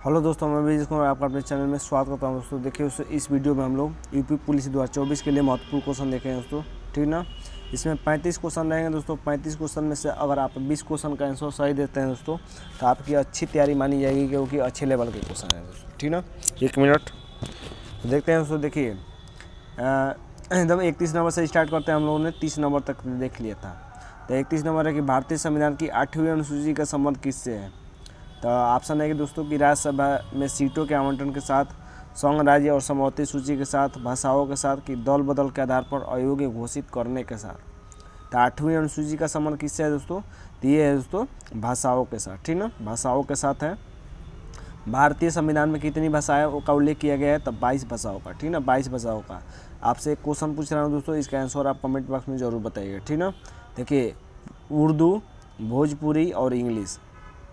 Hello दोस्तों, मैं विजय कुमार आपका अपने चैनल में स्वागत करता हूं। दोस्तों देखिए इस वीडियो में हम लोग यूपी पुलिस 2024 के लिए महत्वपूर्ण क्वेश्चन देखेंगे दोस्तों, ठीक ना। इसमें 35 क्वेश्चन रहेंगे दोस्तों। 35 क्वेश्चन में से अगर आप 20 क्वेश्चन का आंसर सही देते हैं दोस्तों तो आपकी अच्छी तैयारी मानी जाएगी, क्योंकि अच्छे लेवल के क्वेश्चन हैं दोस्तों, ठीक ना। 1 मिनट देखते हैं दोस्तों। देखिए एकदम 31 नंबर से स्टार्ट करते हैं। हम लोगों ने 30 नंबर तक देख लिया था। तो 31 नंबर है कि भारतीय संविधान की 8वीं अनुसूची का संबंध किससे है। तो ऑप्शन है कि दोस्तों कि राज्यसभा में सीटों के आवंटन के साथ, संघ राज्य और समवर्ती सूची के साथ, भाषाओं के साथ, कि दल बदल के आधार पर अयोग्य घोषित करने के साथ। तो 8वीं अनुसूची का संबंध किससे है दोस्तों? तो ये है दोस्तों भाषाओं के साथ, ठीक ना। भाषाओं के साथ है। भारतीय संविधान में कितनी भाषाओं का उल्लेख किया गया है? तब 22 भाषाओं का, ठीक ना। 22 भाषाओं का। आपसे एक क्वेश्चन पूछ रहा हूँ दोस्तों, इसका आंसर आप कमेंट बॉक्स में ज़रूर बताइएगा, ठीक ना। देखिए उर्दू, भोजपुरी और इंग्लिश।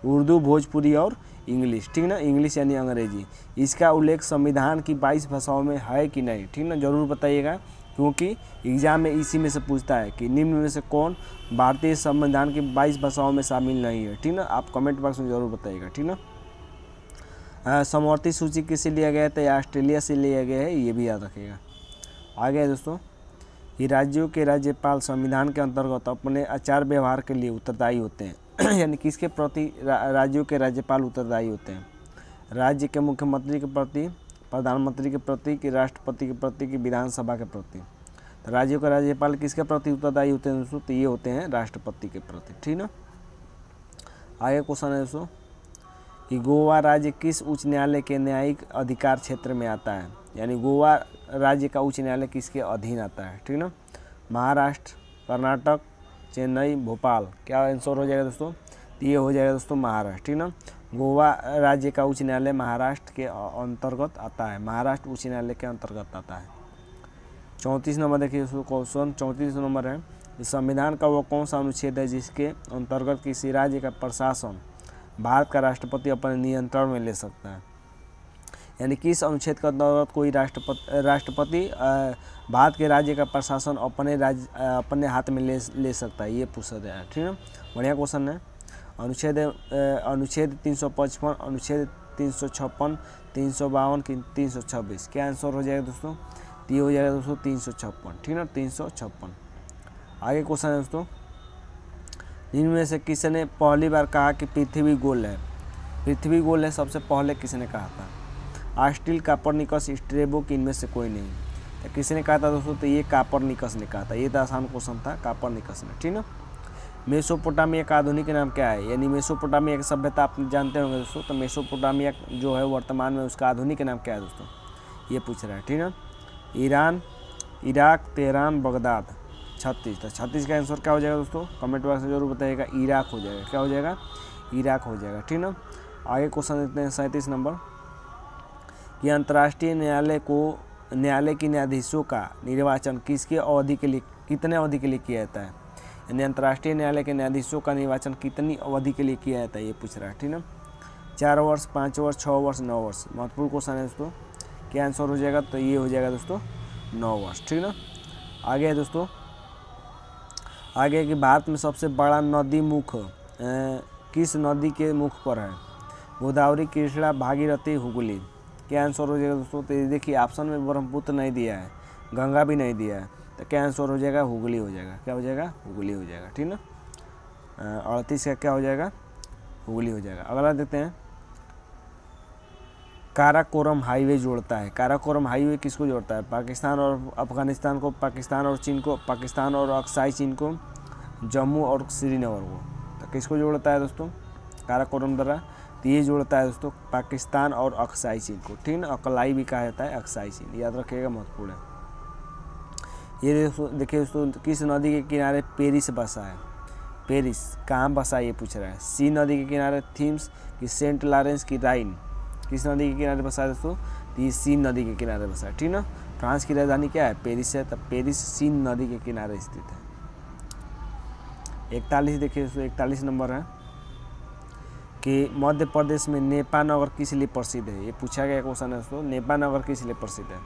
उर्दू, भोजपुरी और इंग्लिश, ठीक ना। इंग्लिश यानी अंग्रेजी। इसका उल्लेख संविधान की 22 भाषाओं में है कि नहीं, ठीक ना। ज़रूर बताइएगा, क्योंकि एग्जाम में इसी में से पूछता है कि निम्न में से कौन भारतीय संविधान की 22 भाषाओं में शामिल नहीं है, ठीक ना। आप कमेंट बॉक्स में ज़रूर बताइएगा, ठीक ना। समवर्ती सूची किससे लिया गया है? तो ऑस्ट्रेलिया से लिया गया है, ये भी याद रखिएगा। आगे है दोस्तों कि राज्यों के राज्यपाल संविधान के अंतर्गत अपने आचार व्यवहार के लिए उत्तरदायी होते हैं। यानी किसके प्रति राज्यों के राज्यपाल उत्तरदायी होते हैं? राज्य के मुख्यमंत्री के प्रति, प्रधानमंत्री के प्रति, कि राष्ट्रपति के प्रति, कि विधानसभा के प्रति। तो राज्यों के राज्यपाल किसके प्रति उत्तरदायी होते हैं दोस्तों? तो ये होते हैं राष्ट्रपति के प्रति, ठीक ना। आगे क्वेश्चन है दोस्तों कि गोवा राज्य किस उच्च न्यायालय के न्यायिक अधिकार क्षेत्र में आता है? यानी गोवा राज्य का उच्च न्यायालय किसके अधीन आता है, ठीक ना। महाराष्ट्र, कर्नाटक, चेन्नई, भोपाल। क्या आंसर हो जाएगा दोस्तों? ये हो जाएगा दोस्तों महाराष्ट्र, ठीक ना। गोवा राज्य का उच्च न्यायालय महाराष्ट्र के अंतर्गत आता है, महाराष्ट्र उच्च न्यायालय के अंतर्गत आता है। 34 नंबर देखिए दोस्तों, क्वेश्चन 34 नंबर है, संविधान का वो कौन सा अनुच्छेद है जिसके अंतर्गत किसी राज्य का प्रशासन भारत का राष्ट्रपति अपने नियंत्रण में ले सकता है? यानी किस अनुच्छेद के अंतर्गत कोई राष्ट्रपति भारत के राज्य का प्रशासन अपने हाथ में ले सकता है, ये पूछा गया है, ठीक है। बढ़िया क्वेश्चन है। अनुच्छेद 355, अनुच्छेद 356, 352 कि 326। क्या आंसर हो जाएगा दोस्तों? तो ये हो जाएगा दोस्तों 356, ठीक ना। 356। आगे क्वेश्चन है दोस्तों, इनमें से किसने पहली बार कहा कि पृथ्वी गोल है? पृथ्वी गोल है सबसे पहले किसने कहा था? आस्टिल, कापरनिकस, स्ट्रेबो, कि इनमें से कोई नहीं। तो किसने कहा था दोस्तों? तो ये कापरनिकस ने कहा था। ये तो आसान क्वेश्चन था, कापरनिकस ने, ठीक ना। मेसोपोटामिया का आधुनिक नाम क्या है? यानी मेसोपोटामिया की सभ्यता आप जानते होंगे दोस्तों। तो मेसोपोटामिया जो है वर्तमान में उसका आधुनिक नाम क्या है दोस्तों? ये पूछ रहा है, ठीक ना। Iran, Iraq, Tehran, Baghdad. 36। तो 36 का आंसर क्या हो जाएगा दोस्तों? कमेंट बॉक्स में जरूर बताइएगा। इराक हो जाएगा। क्या हो जाएगा? इराक हो जाएगा, ठीक ना। आगे क्वेश्चन देते हैं 37 नंबर कि अंतर्राष्ट्रीय न्यायालय के न्यायाधीशों का निर्वाचन किसके अवधि के लिए, कितने अवधि के लिए किया जाता है? यानी अंतर्राष्ट्रीय न्यायालय के न्यायाधीशों का निर्वाचन कितनी अवधि के लिए किया जाता है, ये पूछ रहा है, ठीक ना। 4 वर्ष, 5 वर्ष, 6 वर्ष, 9 वर्ष। महत्वपूर्ण क्वेश्चन है दोस्तों। क्या आंसर हो जाएगा? तो ये हो जाएगा दोस्तों 9 वर्ष, ठीक ना। आगे है दोस्तों, आगे कि भारत में सबसे बड़ा नदी मुख किस नदी के मुख पर है? गोदावरी, कृष्णा, भागीरथी, हुगली। क्या आंसर हो जाएगा दोस्तों? तो देखिए ऑप्शन में ब्रह्मपुत्र नहीं दिया है, गंगा भी नहीं दिया है। तो क्या आंसर हो जाएगा? हुगली हो जाएगा। क्या हो जाएगा? हुगली हो जाएगा, ठीक ना। 38 का क्या हो जाएगा? हुगली हो जाएगा। अगला देखते हैं, काराकोरम हाईवे जोड़ता है। काराकोरम हाईवे किसको जोड़ता है? पाकिस्तान और अफगानिस्तान को, पाकिस्तान और चीन को, पाकिस्तान और अक्साई चीन को, जम्मू और श्रीनगर को। तो किसको जोड़ता है दोस्तों काराकोरम द्वारा? तो ये जोड़ता है दोस्तों पाकिस्तान और अक्साई चीन को, ठीक ना। अकलाई भी कहा जाता है, अक्साई चीन, याद रखिएगा, महत्वपूर्ण है। ये देखिए दोस्तों, किस नदी के किनारे पेरिस बसा है? पेरिस कहाँ बसा है ये पूछ रहा है। सी नदी के किनारे, थीम्स, कि सेंट लॉरेंस, की राइन। किस नदी के किनारे बसा है दोस्तों? तो ये सीन नदी के किनारे बसा है, ठीक ना। फ्रांस की राजधानी क्या है? पेरिस है। तब पेरिस सीन नदी के किनारे स्थित है। 41 देखिए दोस्तों, 41 नंबर है कि मध्य प्रदेश में नेपा नगर किस लिए प्रसिद्ध है? ये पूछा गया क्वेश्चन है दोस्तों। नेपा नगर किस लिए प्रसिद्ध है?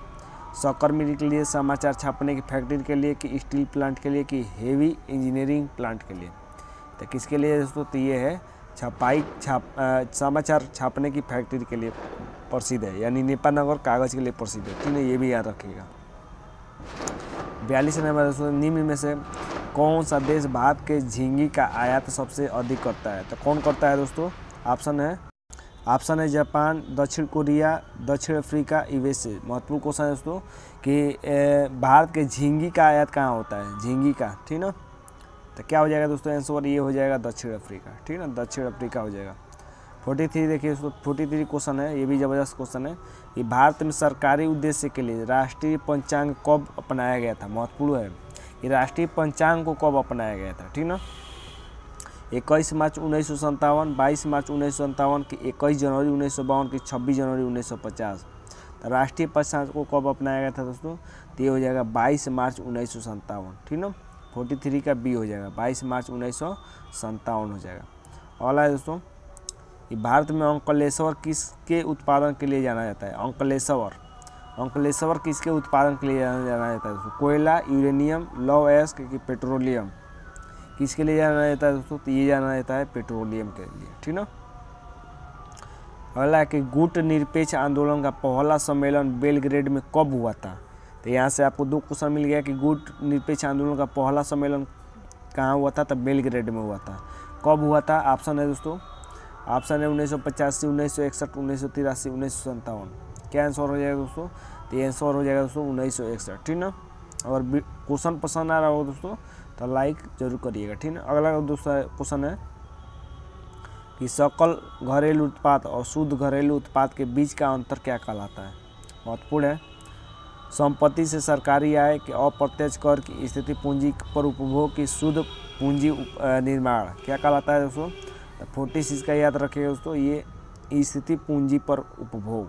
शक्कर मिल के लिए, समाचार छापने की फैक्ट्री के लिए, कि स्टील प्लांट के लिए, कि हेवी इंजीनियरिंग प्लांट के लिए। तो किसके लिए दोस्तों? तो ये है समाचार छापने की फैक्ट्री के लिए प्रसिद्ध है, यानी नेपानगर कागज़ के लिए प्रसिद्ध है। ठीक है, ये भी याद रखिएगा। 42 नंबर दोस्तों, निम्न में से कौन सा देश भारत के झींगी का आयात सबसे अधिक करता है? तो कौन करता है दोस्तों? ऑप्शन है जापान, दक्षिण कोरिया, दक्षिण अफ्रीका, यूएसए। महत्वपूर्ण क्वेश्चन है दोस्तों कि भारत के झींगी का आयात कहाँ होता है, झींगी का। ठीक ना, तो क्या हो जाएगा दोस्तों आंसर? ये हो जाएगा दक्षिण अफ्रीका। ठीक ना, दक्षिण अफ्रीका हो जाएगा। 43 देखिए दोस्तों, 43 क्वेश्चन है, ये भी ज़बरदस्त क्वेश्चन है। ये भारत में सरकारी उद्देश्य के लिए राष्ट्रीय पंचांग कब अपनाया गया था? महत्वपूर्ण है, ये राष्ट्रीय पंचांग को कब अपनाया गया था? ठीक ना, 21 मार्च 1957, 22 मार्च 1957 की 21 जनवरी 1952 की 26 जनवरी 1950। तो राष्ट्रीय पंचांग को कब अपनाया गया था दोस्तों? तो ये हो जाएगा 22 मार्च 1957। ठीक ना, 43 का बी हो जाएगा, 22 मार्च 1957 हो जाएगा। अगला है दोस्तों, ये भारत में अंकलेश्वर किसके उत्पादन के लिए जाना जाता है? अंकलेश्वर किसके उत्पादन के लिए जाना जाता है दोस्तों? कोयला, यूरेनियम, लौह अयस्क कि पेट्रोलियम? किसके लिए जाना जाता है दोस्तों? तो ये जाना जाता है पेट्रोलियम के लिए। ठीक ना, अगला है कि गुट निरपेक्ष आंदोलन का पहला सम्मेलन बेलग्रेड में कब हुआ था? तो यहाँ से आपको 2 क्वेश्चन मिल गया कि गुट निरपेक्ष आंदोलन का पहला सम्मेलन कहाँ हुआ था? तो बेलग्रेड में हुआ था। कब हुआ था? ऑप्शन है दोस्तों, ऑप्शन है 1985, 1961, 1983, 1957। क्या आंसर हो जाएगा दोस्तों? तो ये आंसर हो जाएगा दोस्तों 1961। ठीक ना, अगर क्वेश्चन पसंद आ रहा हो दोस्तों तो लाइक जरूर करिएगा। ठीक ना, अगला दूसरा क्वेश्चन है कि सकल घरेलू उत्पाद और शुद्ध घरेलू उत्पाद के बीच का अंतर क्या कहलाता है? महत्वपूर्ण है। संपत्ति से सरकारी आय के अप्रत्यक्ष कर की स्थिति पूंजी पर उपभोग की शुद्ध पूंजी निर्माण क्या कहलाता है दोस्तों? 46 का याद रखिएगा दोस्तों, ये स्थिति पूंजी पर उपभोग,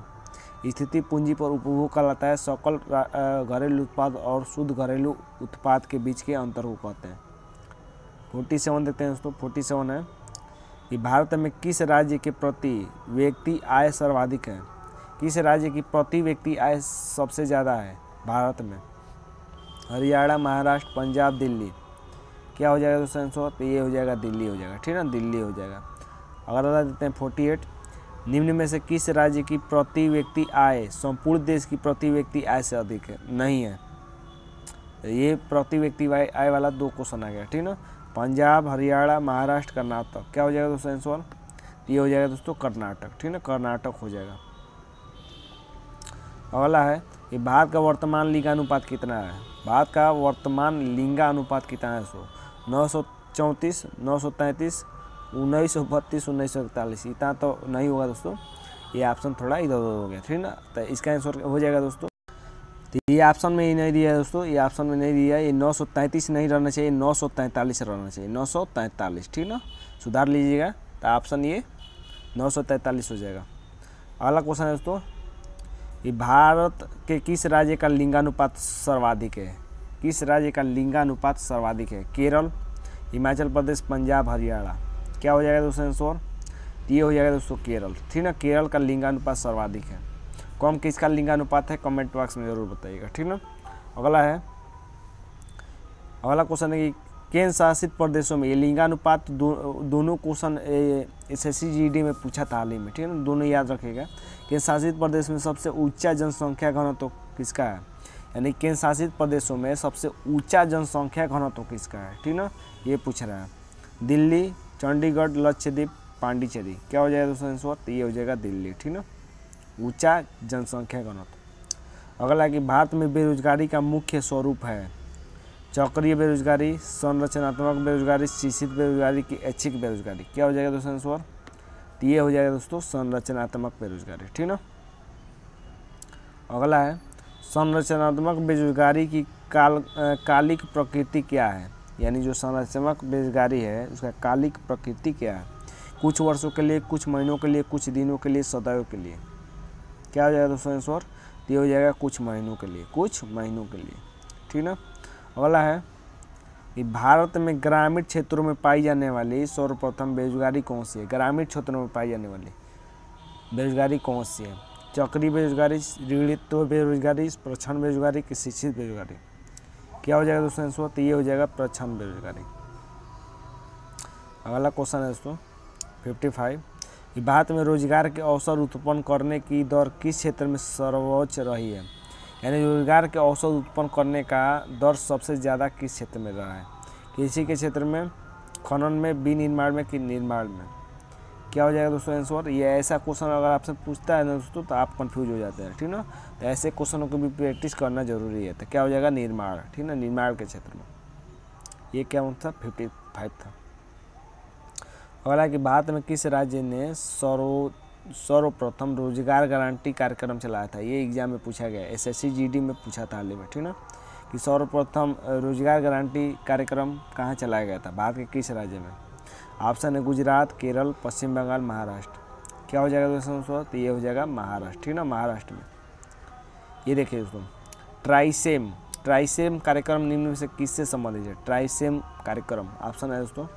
स्थिति पूंजी पर उपभोग कहलाता है। सकल घरेलू उत्पाद और शुद्ध घरेलू उत्पाद के बीच के अंतर को कहते हैं। 47 देखते हैं दोस्तों, 47 है कि भारत में किस राज्य के प्रति व्यक्ति आय सर्वाधिक है? किस राज्य की प्रति व्यक्ति आय सबसे ज़्यादा है भारत में? हरियाणा, महाराष्ट्र, पंजाब, दिल्ली। क्या हो जाएगा दोस्तों आंसर? तो ये हो जाएगा दिल्ली हो जाएगा। ठीक है ना, दिल्ली हो जाएगा। अगला देते हैं 48, निम्न में से किस राज्य की प्रति व्यक्ति आय संपूर्ण देश की प्रति व्यक्ति आय से अधिक है? नहीं है। तो ये प्रति व्यक्ति आय वाला 2 क्वेश्चन आ गया। ठीक ना, पंजाब, हरियाणा, महाराष्ट्र, कर्नाटक। क्या हो जाएगा दोस्तों आंसर? ये हो जाएगा दोस्तों कर्नाटक। ठीक ना, कर्नाटक हो जाएगा। अगला है कि भारत का वर्तमान लिंगानुपात कितना है? भारत का वर्तमान लिंगानुपात कितना है दोस्तों? 934, 933, 1932, 1941। इतना तो नहीं होगा दोस्तों, ये ऑप्शन थोड़ा इधर उधर हो गया। ठीक ना, तो इसका आंसर हो जाएगा दोस्तों, तो ये ऑप्शन में ही नहीं दिया है दोस्तों, ये ऑप्शन में नहीं दिया। ये 933 नहीं रहना चाहिए, 943 रहना चाहिए, 943। ठीक ना, सुधार लीजिएगा। तो ऑप्शन ये 943 हो जाएगा। अगला क्वेश्चन है दोस्तों, कि भारत के किस राज्य का लिंगानुपात सर्वाधिक है? किस राज्य का लिंगानुपात सर्वाधिक है? केरल, हिमाचल प्रदेश, पंजाब, हरियाणा। क्या हो जाएगा दोस्तों आंसर? ये हो जाएगा दोस्तों केरल। ठीक ना, केरल का लिंगानुपात सर्वाधिक है। कौन किसका लिंगानुपात है कमेंट बॉक्स में जरूर बताइएगा। ठीक ना, अगला है, अगला क्वेश्चन है कि केंद्र शासित प्रदेशों में ये लिंगानुपात दोनों क्वेश्चन SSC GD में पूछा था हाल ही में। ठीक है ना, दोनों याद रखिएगा। केंद्र शासित प्रदेश में सबसे ऊंचा जनसंख्या घनत्व किसका है? यानी केंद्र शासित प्रदेशों में सबसे ऊंचा जनसंख्या घनत्व किसका है? ठीक ना, ये पूछ रहा है। दिल्ली, चंडीगढ़, लक्षद्वीप, पांडिचेरी। क्या हो जाएगा दोस्तों आंसर? तो ये हो जाएगा दिल्ली। ठीक ना, ऊंचा जनसंख्या घनत्व। अगला कि भारत में बेरोजगारी का मुख्य स्वरूप है? चक्रीय बेरोजगारी, संरचनात्मक बेरोजगारी, शिक्षित बेरोजगारी की ऐच्छिक बेरोजगारी। क्या हो जाएगा दोस्तों आंसर? तो ये हो जाएगा दोस्तों संरचनात्मक बेरोजगारी। ठीक ना, अगला है संरचनात्मक बेरोजगारी की कालिक प्रकृति क्या है? यानी जो संरचनात्मक बेरोजगारी है उसका कालिक प्रकृति क्या है? कुछ वर्षों के लिए, कुछ महीनों के लिए, कुछ दिनों के लिए, सदैव के लिए। क्या हो जाएगा दोस्तों आंसर? तो ये हो जाएगा कुछ महीनों के लिए, कुछ महीनों के लिए। ठीक ना, अगला है कि भारत में ग्रामीण क्षेत्रों में पाई जाने वाली सर्वप्रथम बेरोजगारी कौन सी है? ग्रामीण क्षेत्रों में पाई जाने वाली बेरोजगारी कौन सी है? चक्रीय बेरोजगारी, ऋणित्व बेरोजगारी, प्रच्छन्न बेरोजगारी की शिक्षित बेरोजगारी। क्या हो जाएगा दोस्तों आंसर? तो ये हो जाएगा प्रच्छन्न बेरोजगारी। अगला क्वेश्चन है दोस्तों 55। भारत में रोजगार के अवसर उत्पन्न करने की दर किस क्षेत्र में सर्वोच्च रही है? यानी रोजगार के अवसर उत्पन्न करने का दर सबसे ज़्यादा किस क्षेत्र में रहा है? कृषि के क्षेत्र में, खनन में, विनिर्माण में कि निर्माण में? क्या हो जाएगा दोस्तों आंसर? ये ऐसा क्वेश्चन अगर आपसे पूछता है ना दोस्तों तो आप कंफ्यूज हो जाते हैं, ठीक ना। तो ऐसे क्वेश्चनों को भी प्रैक्टिस करना जरूरी है। तो क्या हो जाएगा? निर्माण, ठीक ना, निर्माण के क्षेत्र में। ये क्या था? 55 था। अगला कि भारत में किस राज्य ने सर्वप्रथम रोजगार गारंटी कार्यक्रम चलाया था? ये एग्जाम में पूछा गया, SSC GD में पूछा था हाल ही में, ठीक ना, कि सर्वप्रथम रोजगार गारंटी कार्यक्रम कहाँ चलाया गया था, भारत के किस राज्य में? ऑप्शन है गुजरात, केरल, पश्चिम बंगाल, महाराष्ट्र। क्या हो जाएगा दोस्तों? तो ये हो जाएगा महाराष्ट्र, ठीक ना, महाराष्ट्र में। ये देखिए दोस्तों, ट्राइसेम कार्यक्रम निम्न में से किससे संबंधित है? ट्राइसेम कार्यक्रम, ऑप्शन है दोस्तों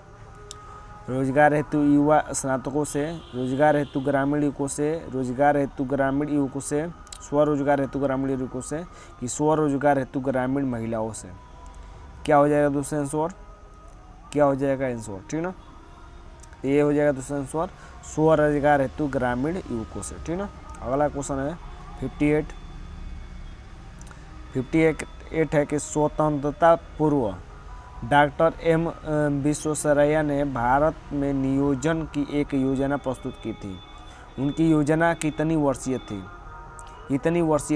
रोजगार हेतु युवा स्नातकों से, रोजगार हेतु ग्रामीण युवकों से, रोजगार हेतु ग्रामीण युवकों से, स्वरोजगार हेतु ग्रामीण युवकों से कि स्वरोजगार हेतु ग्रामीण महिलाओं से? क्या हो जाएगा दोस्तों आंसर? क्या हो जाएगा आंसर, ठीक ना, ये हो जाएगा दोस्तों आंसर स्वरोजगार हेतु ग्रामीण युवकों से, ठीक ना। अगला क्वेश्चन है 58 है कि स्वतंत्रता पूर्व डॉक्टर M विश्वेश्वरैया ने भारत में नियोजन की एक योजना प्रस्तुत की थी। उनकी योजना कितनी वर्षीय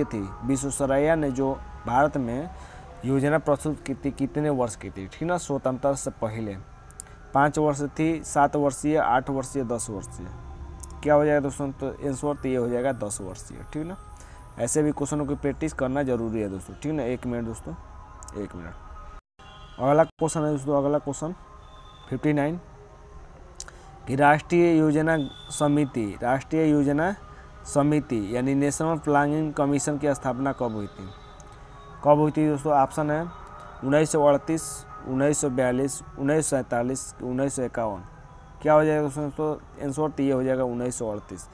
थी? विश्वेश्वरैया ने जो भारत में योजना प्रस्तुत की थी कितने वर्ष की थी, ठीक ना, स्वतंत्रता से पहले? 5 वर्ष थी, 7 वर्षीय, 8 वर्षीय, 10 वर्षीय? क्या हो जाएगा दोस्तों? तो आंसर तो ये हो जाएगा 10 वर्षीय, ठीक ना। ऐसे भी क्वेश्चनों की प्रैक्टिस करना जरूरी है दोस्तों, ठीक ना। 1 मिनट दोस्तों, 1 मिनट। अगला क्वेश्चन है दोस्तों, अगला क्वेश्चन 59 कि राष्ट्रीय योजना समिति यानी नेशनल प्लानिंग कमीशन की स्थापना कब हुई थी? दोस्तों? ऑप्शन है 1938, 1942, 1947, 1951। क्या हो जाएगा दोस्तों? आंसर तो ये हो जाएगा 1938।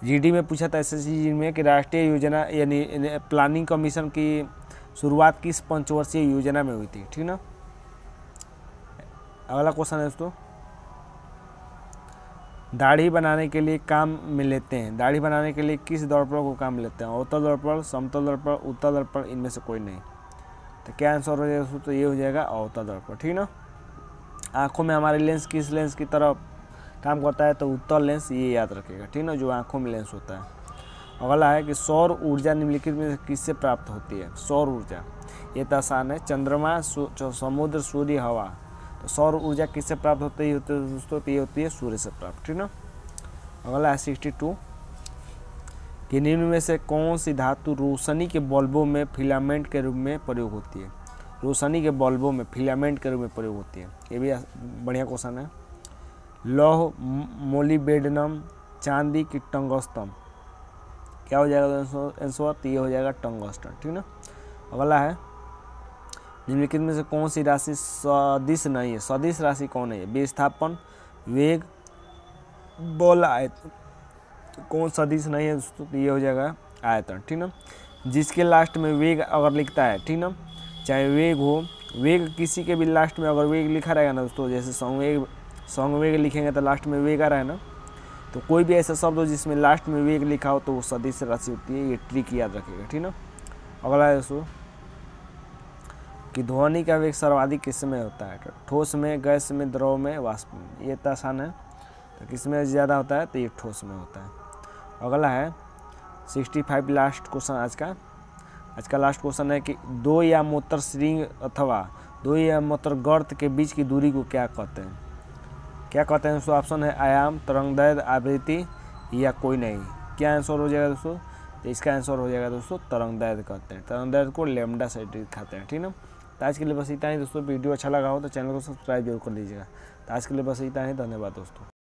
GD में पूछा था SSC GD में कि राष्ट्रीय योजना यानी प्लानिंग कमीशन की शुरुआत किस पंचवर्षीय योजना में हुई थी, ठीक ना। अगला क्वेश्चन है दोस्तों, दाढ़ी बनाने के लिए काम में लेते हैं, दाढ़ी बनाने के लिए किस दर्पण को काम में लेते हैं? अवतल दर्पण, समतल दर्पण, उत्तल दर्पण, इनमें से कोई नहीं। तो क्या आंसर हो जाएगा दोस्तों? तो ये हो जाएगा अवतल दर्पण, ठीक ना। आँखों में हमारे लेंस किस लेंस की तरह काम करता है? तो उत्तल लेंस, ये याद रखिएगा, ठीक ना, जो आँखों में लेंस होता है। अगला है कि सौर ऊर्जा निम्नलिखित में किससे प्राप्त होती है? सौर ऊर्जा, ये तो आसान है, चंद्रमा, समुद्र, सूर्य, हवा। तो सौर ऊर्जा किससे प्राप्त होती है दोस्तों? तो ये होती है सूर्य से प्राप्त, ठीक ना। अगला है 62 कि निम्न में से कौन सी धातु रोशनी के बल्बों में फिलामेंट के रूप में प्रयोग होती है? रोशनी के बल्बों में फिलामेंट के रूप में प्रयोग होती है। ये भी बढ़िया क्वेश्चन है। लौह, मोलिब्डेनम, चांदी की टंगस्टन? क्या हो जाएगा आंसर? तो ये हो जाएगा टंगस्टन, ठीक ना। अगला है निम्नलिखित में से कौन सी राशि सदिश नहीं है? सदिश राशि कौन है? विस्थापन, वेग, बल, आयतन। कौन सदिश नहीं है दोस्तों? तो ये हो जाएगा आयतन, ठीक ना। जिसके लास्ट में वेग अगर लिखता है, ठीक ना, चाहे वेग हो, वेग किसी के भी लास्ट में अगर वेग लिखा रहेगा ना दोस्तों, जैसे संवेग लिखेंगे तो लास्ट में वेग आ रहा है ना, तो कोई भी ऐसा शब्द हो जिसमें लास्ट में वेग लिखा हो तो वो सदिश राशि होती है। ये ट्रिक याद रखिएगा, ठीक ना। अगला है दोस्तों कि ध्वनि का वेग सर्वाधिक किस में होता है? ठोस में, गैस में, द्रव में, वाष्प में? ये तो आसान है। तो किस में ज़्यादा होता है? तो ये ठोस में होता है। अगला है 65 लास्ट क्वेश्चन आज का लास्ट क्वेश्चन है कि दो या मोटर श्रृंग अथवा दो या मोटर गर्त के बीच की दूरी को क्या कहते हैं? दोस्तों? ऑप्शन है आयाम, तरंगदैर्घ्य, आवृत्ति या कोई नहीं। क्या आंसर हो जाएगा दोस्तों? तो इसका आंसर हो जाएगा दोस्तों तरंगदैर्घ्य कहते हैं। तरंगदैर्घ्य को लैम्डा से दिखाते हैं, ठीक ना। तो आज के लिए बस इतना ही दोस्तों। वीडियो अच्छा लगा हो तो चैनल को सब्सक्राइब जरूर कर लीजिएगा। तो आज के लिए बस इतना ही, धन्यवाद दोस्तों।